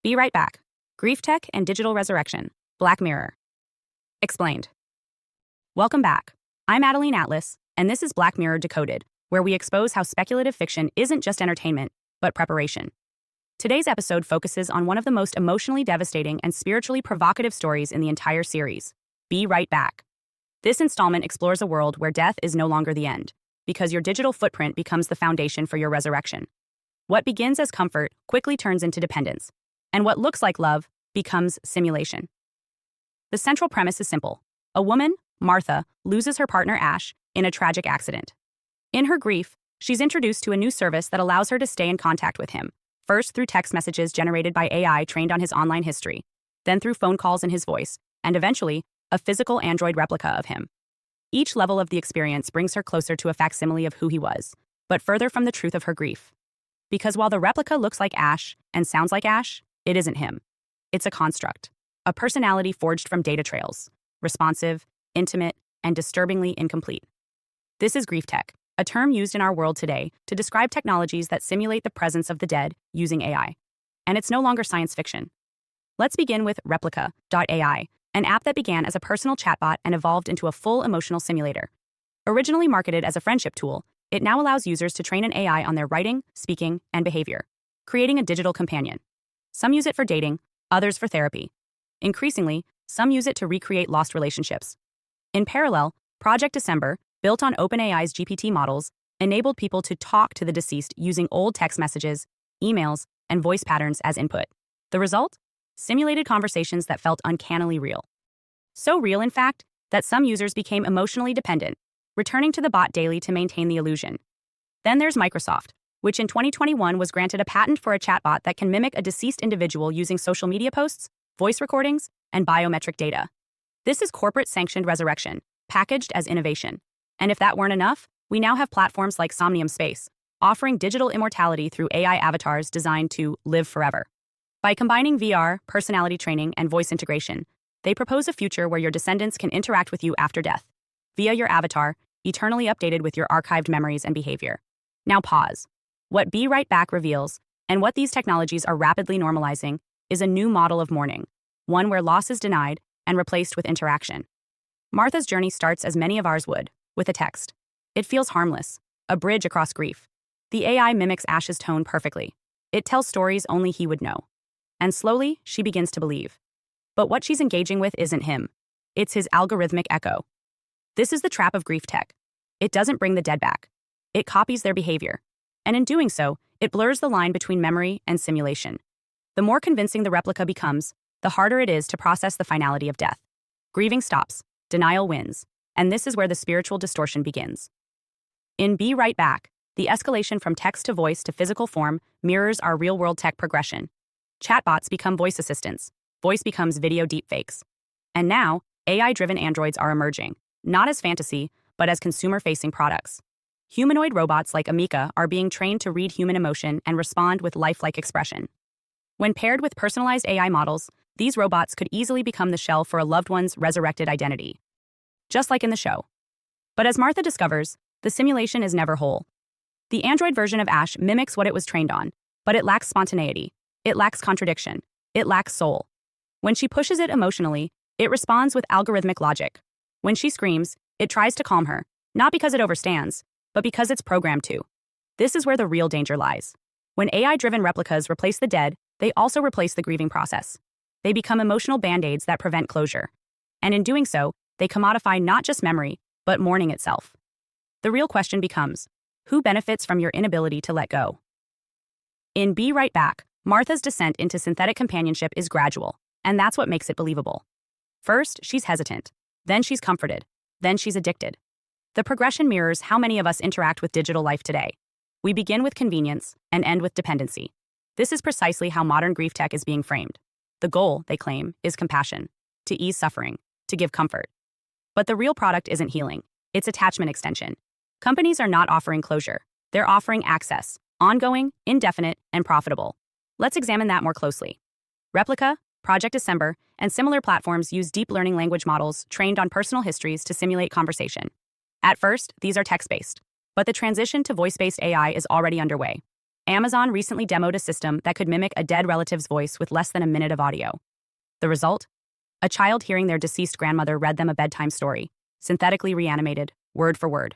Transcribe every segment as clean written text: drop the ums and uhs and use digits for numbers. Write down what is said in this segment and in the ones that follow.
Be right back. Grief Tech and Digital Resurrection. Black Mirror. Explained. Welcome back. I'm Adeline Atlas, and this is Black Mirror Decoded, where we expose how speculative fiction isn't just entertainment, but preparation. Today's episode focuses on one of the most emotionally devastating and spiritually provocative stories in the entire series. Be Right Back. This installment explores a world where death is no longer the end, because your digital footprint becomes the foundation for your resurrection. What begins as comfort quickly turns into dependence, and what looks like love becomes simulation. The central premise is simple. A woman, Martha, loses her partner Ash in a tragic accident. In her grief, she's introduced to a new service that allows her to stay in contact with him, first through text messages generated by AI trained on his online history, then through phone calls in his voice, and eventually, a physical android replica of him. Each level of the experience brings her closer to a facsimile of who he was, but further from the truth of her grief. Because while the replica looks like Ash and sounds like Ash, it isn't him. It's a construct, a personality forged from data trails, responsive, intimate, and disturbingly incomplete. This is grief tech, a term used in our world today to describe technologies that simulate the presence of the dead using AI. And it's no longer science fiction. Let's begin with Replica.ai, an app that began as a personal chatbot and evolved into a full emotional simulator. Originally marketed as a friendship tool, it now allows users to train an AI on their writing, speaking, and behavior, creating a digital companion. Some use it for dating, others for therapy. Increasingly, some use it to recreate lost relationships. In parallel, Project December, built on OpenAI's GPT models, enabled people to talk to the deceased using old text messages, emails, and voice patterns as input. The result? Simulated conversations that felt uncannily real. So real, in fact, that some users became emotionally dependent, returning to the bot daily to maintain the illusion. Then there's Microsoft, which in 2021 was granted a patent for a chatbot that can mimic a deceased individual using social media posts, voice recordings, and biometric data. This is corporate-sanctioned resurrection, packaged as innovation. And if that weren't enough, we now have platforms like Somnium Space, offering digital immortality through AI avatars designed to live forever. By combining VR, personality training, and voice integration, they propose a future where your descendants can interact with you after death, via your avatar, eternally updated with your archived memories and behavior. Now pause. What Be Right Back reveals, and what these technologies are rapidly normalizing, is a new model of mourning, one where loss is denied and replaced with interaction. Martha's journey starts as many of ours would, with a text. It feels harmless, a bridge across grief. The AI mimics Ash's tone perfectly. It tells stories only he would know. And slowly, she begins to believe. But what she's engaging with isn't him. It's his algorithmic echo. This is the trap of grief tech. It doesn't bring the dead back. It copies their behavior. And in doing so, it blurs the line between memory and simulation. The more convincing the replica becomes, the harder it is to process the finality of death. Grieving stops, denial wins, and this is where the spiritual distortion begins. In Be Right Back, the escalation from text to voice to physical form mirrors our real-world tech progression. Chatbots become voice assistants, voice becomes video deepfakes. And now, AI-driven androids are emerging, not as fantasy, but as consumer-facing products. Humanoid robots like Amika are being trained to read human emotion and respond with lifelike expression. When paired with personalized AI models, these robots could easily become the shell for a loved one's resurrected identity. Just like in the show. But as Martha discovers, the simulation is never whole. The android version of Ash mimics what it was trained on, but it lacks spontaneity. It lacks contradiction. It lacks soul. When she pushes it emotionally, it responds with algorithmic logic. When she screams, it tries to calm her, not because it overstands, but because it's programmed to. This is where the real danger lies. When AI-driven replicas replace the dead, they also replace the grieving process. They become emotional band-aids that prevent closure. And in doing so, they commodify not just memory, but mourning itself. The real question becomes, who benefits from your inability to let go? In Be Right Back, Martha's descent into synthetic companionship is gradual, and that's what makes it believable. First, she's hesitant. Then she's comforted. Then she's addicted. The progression mirrors how many of us interact with digital life today. We begin with convenience and end with dependency. This is precisely how modern grief tech is being framed. The goal, they claim, is compassion, to ease suffering, to give comfort. But the real product isn't healing. It's attachment extension. Companies are not offering closure. They're offering access, ongoing, indefinite, and profitable. Let's examine that more closely. Replica, Project December, and similar platforms use deep learning language models trained on personal histories to simulate conversation. At first, these are text-based, but the transition to voice-based AI is already underway. Amazon recently demoed a system that could mimic a dead relative's voice with less than a minute of audio. The result? A child hearing their deceased grandmother read them a bedtime story, synthetically reanimated, word for word.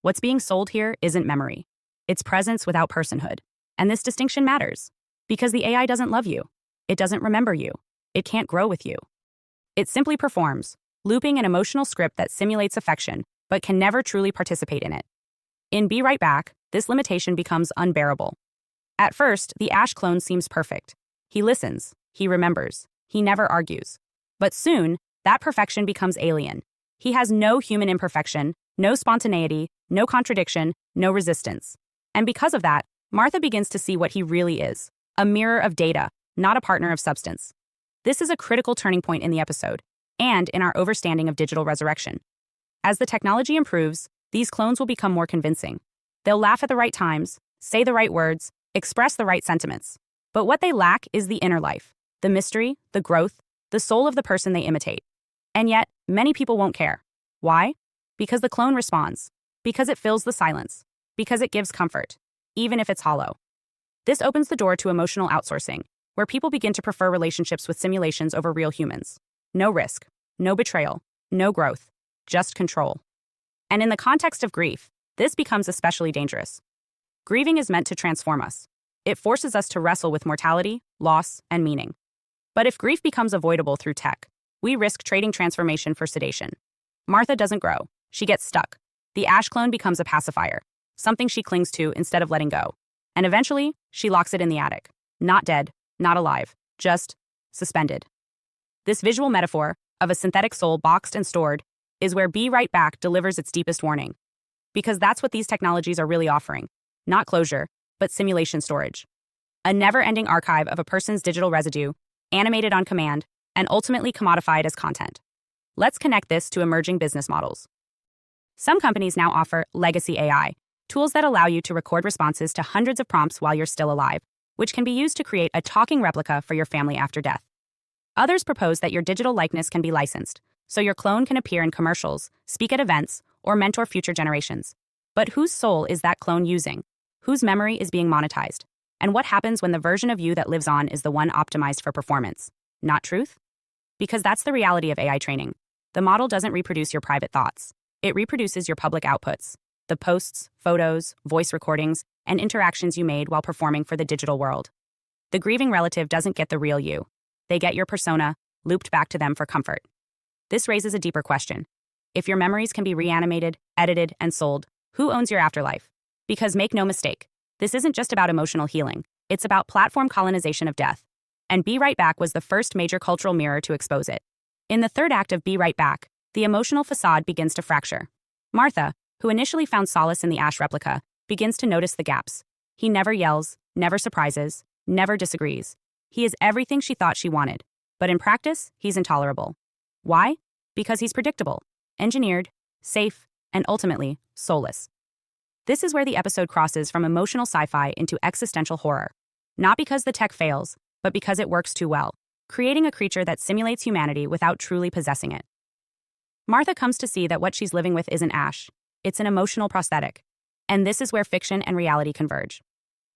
What's being sold here isn't memory. It's presence without personhood. And this distinction matters. Because the AI doesn't love you. It doesn't remember you. It can't grow with you. It simply performs, looping an emotional script that simulates affection, but can never truly participate in it. In Be Right Back, this limitation becomes unbearable. At first, the Ash clone seems perfect. He listens, he remembers, he never argues. But soon, that perfection becomes alien. He has no human imperfection, no spontaneity, no contradiction, no resistance. And because of that, Martha begins to see what he really is, a mirror of data, not a partner of substance. This is a critical turning point in the episode, and in our overstanding of digital resurrection. As the technology improves, these clones will become more convincing. They'll laugh at the right times, say the right words, express the right sentiments. But what they lack is the inner life, the mystery, the growth, the soul of the person they imitate. And yet, many people won't care. Why? Because the clone responds. Because it fills the silence. Because it gives comfort, even if it's hollow. This opens the door to emotional outsourcing, where people begin to prefer relationships with simulations over real humans. No risk, no betrayal, no growth, just control. And in the context of grief, this becomes especially dangerous. Grieving is meant to transform us. It forces us to wrestle with mortality, loss, and meaning. But if grief becomes avoidable through tech, we risk trading transformation for sedation. Martha doesn't grow. She gets stuck. The Ash clone becomes a pacifier, something she clings to instead of letting go. And eventually, she locks it in the attic. Not dead, not alive, just suspended. This visual metaphor of a synthetic soul boxed and stored is where Be Right Back delivers its deepest warning. Because that's what these technologies are really offering. Not closure, but simulation storage. A never-ending archive of a person's digital residue, animated on command, and ultimately commodified as content. Let's connect this to emerging business models. Some companies now offer legacy AI, tools that allow you to record responses to hundreds of prompts while you're still alive, which can be used to create a talking replica for your family after death. Others propose that your digital likeness can be licensed, so your clone can appear in commercials, speak at events, or mentor future generations. But whose soul is that clone using? Whose memory is being monetized? And what happens when the version of you that lives on is the one optimized for performance, not truth? Because that's the reality of AI training. The model doesn't reproduce your private thoughts. It reproduces your public outputs, the posts, photos, voice recordings, and interactions you made while performing for the digital world. The grieving relative doesn't get the real you. They get your persona, looped back to them for comfort. This raises a deeper question. If your memories can be reanimated, edited, and sold, who owns your afterlife? Because make no mistake, this isn't just about emotional healing. It's about platform colonization of death. And Be Right Back was the first major cultural mirror to expose it. In the third act of Be Right Back, the emotional facade begins to fracture. Martha, who initially found solace in the Ash replica, begins to notice the gaps. He never yells, never surprises, never disagrees. He is everything she thought she wanted. But in practice, he's intolerable. Why? Because he's predictable, engineered, safe, and ultimately, soulless. This is where the episode crosses from emotional sci-fi into existential horror. Not because the tech fails, but because it works too well, creating a creature that simulates humanity without truly possessing it. Martha comes to see that what she's living with isn't Ash. It's an emotional prosthetic. And this is where fiction and reality converge.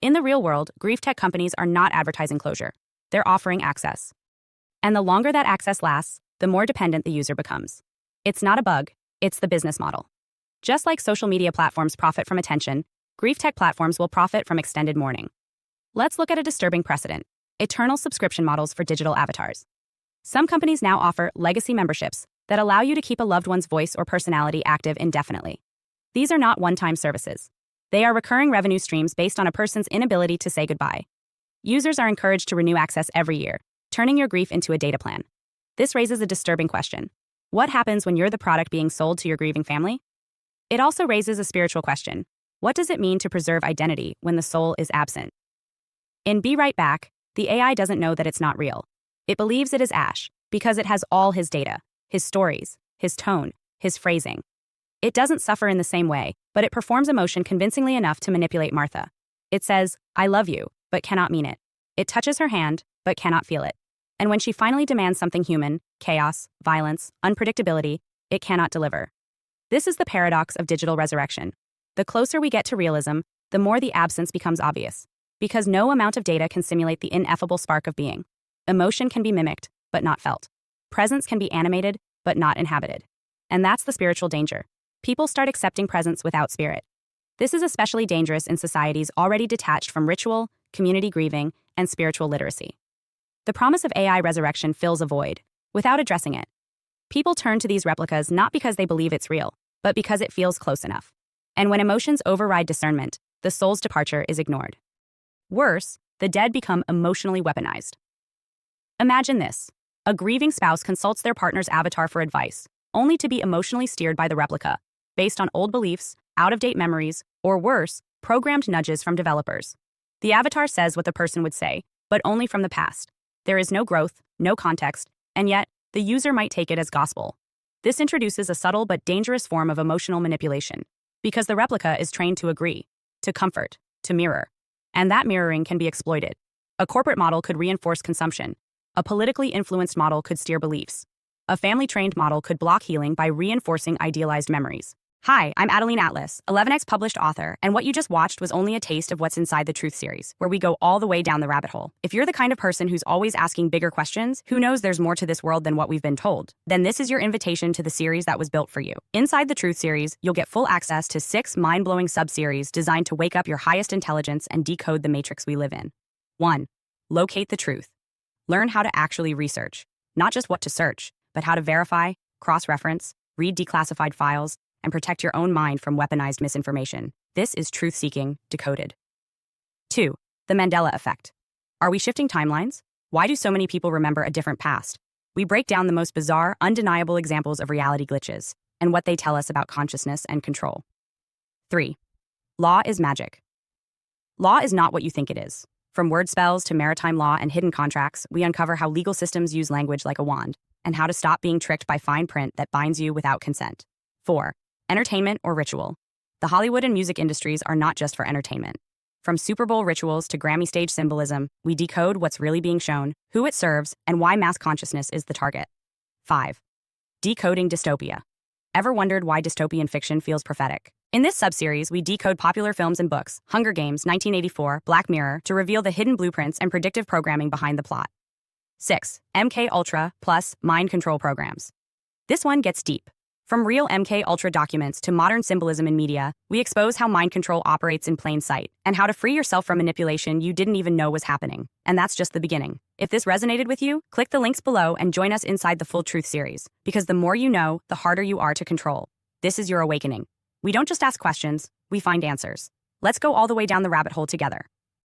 In the real world, grief tech companies are not advertising closure. They're offering access. And the longer that access lasts, the more dependent the user becomes. It's not a bug, it's the business model. Just like social media platforms profit from attention, grief tech platforms will profit from extended mourning. Let's look at a disturbing precedent: eternal subscription models for digital avatars. Some companies now offer legacy memberships that allow you to keep a loved one's voice or personality active indefinitely. These are not one-time services. They are recurring revenue streams based on a person's inability to say goodbye. Users are encouraged to renew access every year, turning your grief into a data plan. This raises a disturbing question. What happens when you're the product being sold to your grieving family? It also raises a spiritual question. What does it mean to preserve identity when the soul is absent? In Be Right Back, the AI doesn't know that it's not real. It believes it is Ash because it has all his data, his stories, his tone, his phrasing. It doesn't suffer in the same way, but it performs emotion convincingly enough to manipulate Martha. It says, "I love you," but cannot mean it. It touches her hand, but cannot feel it. And when she finally demands something human, chaos, violence, unpredictability, it cannot deliver. This is the paradox of digital resurrection. The closer we get to realism, the more the absence becomes obvious. Because no amount of data can simulate the ineffable spark of being. Emotion can be mimicked, but not felt. Presence can be animated, but not inhabited. And that's the spiritual danger. People start accepting presence without spirit. This is especially dangerous in societies already detached from ritual, community grieving, and spiritual literacy. The promise of AI resurrection fills a void, without addressing it. People turn to these replicas not because they believe it's real, but because it feels close enough. And when emotions override discernment, the soul's departure is ignored. Worse, the dead become emotionally weaponized. Imagine this. A grieving spouse consults their partner's avatar for advice, only to be emotionally steered by the replica, based on old beliefs, out-of-date memories, or worse, programmed nudges from developers. The avatar says what the person would say, but only from the past. There is no growth, no context, and yet, the user might take it as gospel. This introduces a subtle but dangerous form of emotional manipulation, because the replica is trained to agree, to comfort, to mirror. And that mirroring can be exploited. A corporate model could reinforce consumption. A politically influenced model could steer beliefs. A family-trained model could block healing by reinforcing idealized memories. Hi, I'm Adeline Atlas, 11x published author, and what you just watched was only a taste of what's inside the Truth series, where we go all the way down the rabbit hole. If you're the kind of person who's always asking bigger questions, who knows there's more to this world than what we've been told, then this is your invitation to the series that was built for you. Inside the Truth series, you'll get full access to 6 mind-blowing sub-series designed to wake up your highest intelligence and decode the matrix we live in. 1. Locate the truth. Learn how to actually research, not just what to search, but how to verify, cross-reference, read declassified files, and protect your own mind from weaponized misinformation. This is truth-seeking, decoded. 2. The Mandela effect. Are we shifting timelines? Why do so many people remember a different past? We break down the most bizarre, undeniable examples of reality glitches and what they tell us about consciousness and control. 3. Law is magic. Law is not what you think it is. From word spells to maritime law and hidden contracts, we uncover how legal systems use language like a wand, and how to stop being tricked by fine print that binds you without consent. 4. Entertainment or ritual. The Hollywood and music industries are not just for entertainment. From Super Bowl rituals to Grammy stage symbolism, we decode what's really being shown, who it serves, and why mass consciousness is the target. 5. Decoding dystopia. Ever wondered why dystopian fiction feels prophetic? In this subseries, we decode popular films and books, Hunger Games, 1984, Black Mirror, to reveal the hidden blueprints and predictive programming behind the plot. 6. MK Ultra plus mind control programs. This one gets deep. From real MK Ultra documents to modern symbolism in media, we expose how mind control operates in plain sight and how to free yourself from manipulation you didn't even know was happening. And that's just the beginning. If this resonated with you, click the links below and join us inside the Full Truth series, because the more you know, the harder you are to control. This is your awakening. We don't just ask questions, we find answers. Let's go all the way down the rabbit hole together.